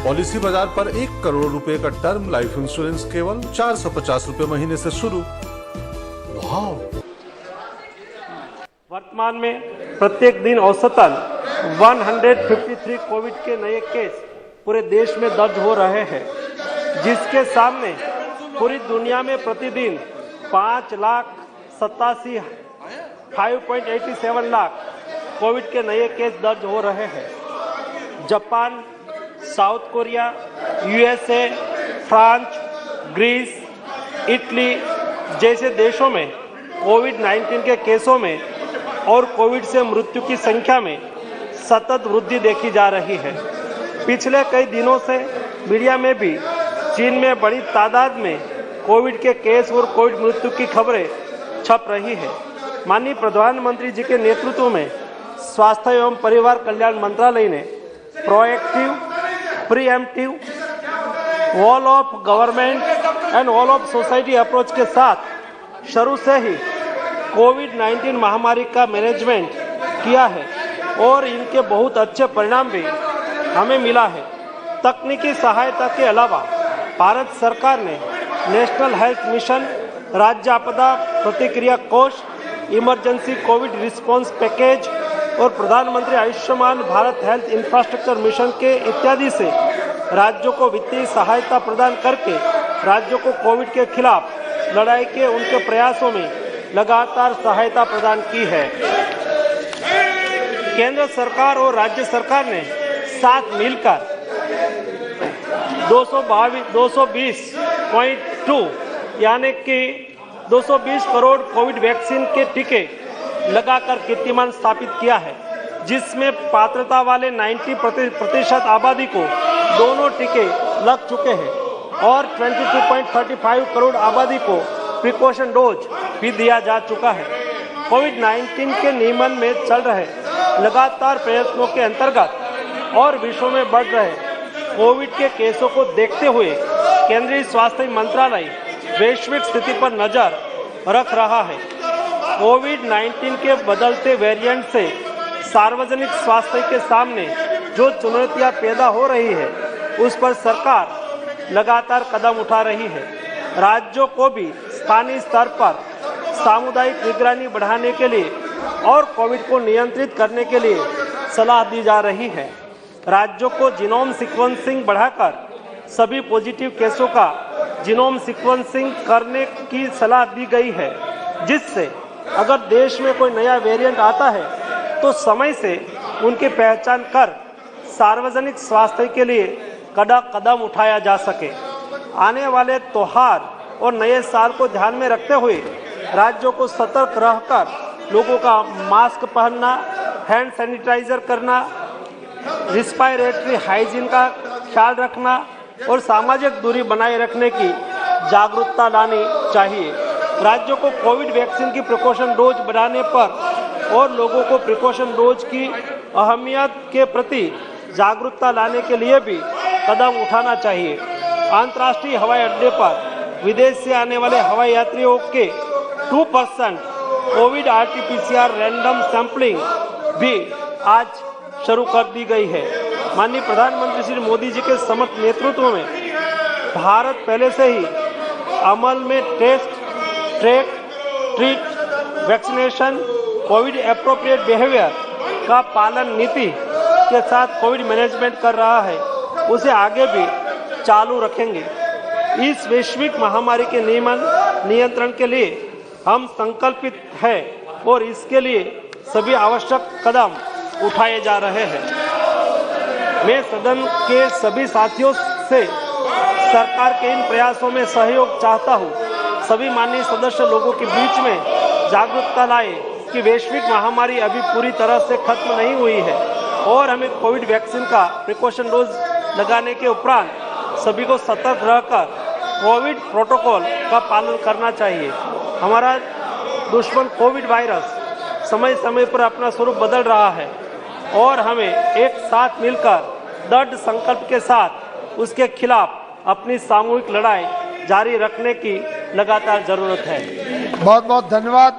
Policy बाजार पर 1 करोड़ रुपए का टर्म लाइफ इंश्योरेंस केवल 450 रुपए महीने से शुरू। वाह! वर्तमान में प्रत्येक दिन औसतन 153 कोविड के नए केस पूरे देश में दर्ज हो रहे हैं, जिसके सामने पूरी दुनिया में प्रतिदिन 5,87,587 लाख कोविड के नए केस दर्ज हो रहे हैं। Japan, South Korea, USA, France, Greece, Italy जैसे देशों में कोविड-19 के केसों में और कोविड से मृत्यु की संख्या में सतत वृद्धि देखी जा रही है। पिछले कई दिनों से मीडिया में भी चीन में बड़ी तादाद में कोविड के केस और कोविड मृत्यु की खबरें छप रही है। माननीय प्रधानमंत्री जी के नेतृत्व में स्वास्थ्य एवं परिवार कल्याण मंत्रालय ने proactive, pre-emptive, all of government and all of society approach के साथ शुरू से ही कोविड-19 महामारी का मैनेजमेंट किया है और इनके बहुत अच्छे परिणाम भी हमें मिला है। तकनीकी सहायता के अलावा भारत सरकार ने नेशनल हेल्थ मिशन, राज्य आपदा प्रतिक्रिया कोष, इमरजेंसी कोविड रिस्पांस पैकेज और प्रधानमंत्री Ayushman Bharat health infrastructure mission के इत्यादि से राज्यों को वित्तीय सहायता प्रदान करके राज्यों को कोविड के खिलाफ लड़ाई के उनके प्रयासों में लगातार सहायता प्रदान की है। केंद्र सरकार और राज्य सरकार ने साथ मिलकर 220.2 यानी कि 220 करोड़ कोविड वैक्सीन के टीके लगाकर कीर्तिमान स्थापित किया है, जिसमें पात्रता वाले 90% आबादी को दोनों टीके लग चुके हैं और 22.35 करोड़ आबादी को प्रिकॉशन डोज भी दिया जा चुका है। कोविड-19 के नियमन में चल रहे लगातार प्रयत्नों के अंतर्गत और विश्व में बढ़ रहे कोविड के केसों को देखते हुए केंद्रीय स्वास्थ्य मंत्रालय वैश्विक स्थिति पर नजर रख रहा है। कोविड-19 के बदलते वेरिएंट से सार्वजनिक स्वास्थ्य के सामने जो चुनौतियां पैदा हो रही है, उस पर सरकार लगातार कदम उठा रही है। राज्यों को भी स्थानीय स्तर पर सामुदायिक निगरानी बढ़ाने के लिए और कोविड को नियंत्रित करने के लिए सलाह दी जा रही है। राज्यों को जीनोम सीक्वेंसिंग बढ़ाकर सभी पॉजिटिव केसों का जीनोम सीक्वेंसिंग करने की सलाह दी गई है, जिससे अगर देश में कोई नया वेरिएंट आता है तो समय से उनकी पहचान कर सार्वजनिक स्वास्थ्य के लिए कदम उठाया जा सके। आने वाले त्योहार और नए साल को ध्यान में रखते हुए राज्यों को सतर्क रहकर लोगों का मास्क पहनना, हैंड सैनिटाइजर करना, रिस्पायरेटरी हाइजीन का ख्याल रखना और सामाजिक दूरी बनाए रखने की जागरूकता लानी चाहिए। राज्यों को कोविड वैक्सीन की प्रिकॉशन डोज बढ़ाने पर और लोगों को प्रिकॉशन डोज की अहमियत के प्रति जागरूकता लाने के लिए भी कदम उठाना चाहिए। अंतर्राष्ट्रीय हवाई अड्डे पर विदेश से आने वाले हवाई यात्रियों के 2% कोविड RT-PCR रैंडम सैंपलिंग भी आज शुरू कर दी गई है। माननीय प्रधानमंत्री श्री मोदी जी के समर्थ नेतृत्व में भारत पहले से ही अमल में test, track, treat, vaccination, Covid appropriate behaviour का पालन नीति के साथ कोविड मैनेजमेंट कर रहा है, उसे आगे भी चालू रखेंगे। इस वैश्विक महामारी के नियंत्रण के लिए हम संकल्पित हैं और इसके लिए सभी आवश्यक कदम उठाए जा रहे हैं। मैं सदन के सभी साथियों से सरकार के इन प्रयासों में सहयोग चाहता हूं। सभी माननीय सदस्य लोगों के बीच में जागरूकता लाए कि वैश्विक महामारी अभी पूरी तरह से खत्म नहीं हुई है और हमें कोविड वैक्सीन का प्रिकॉशन डोज लगाने के उपरांत सभी को सतर्क रहकर कोविड प्रोटोकॉल का पालन करना चाहिए। हमारा दुश्मन कोविड वायरस समय समय पर अपना स्वरूप बदल रहा है और हमें एक साथ मिलकर दृढ़ संकल्प के साथ उसके खिलाफ अपनी सामूहिक लड़ाई जारी रखने की लगातार जरूरत है। बहुत बहुत धन्यवाद।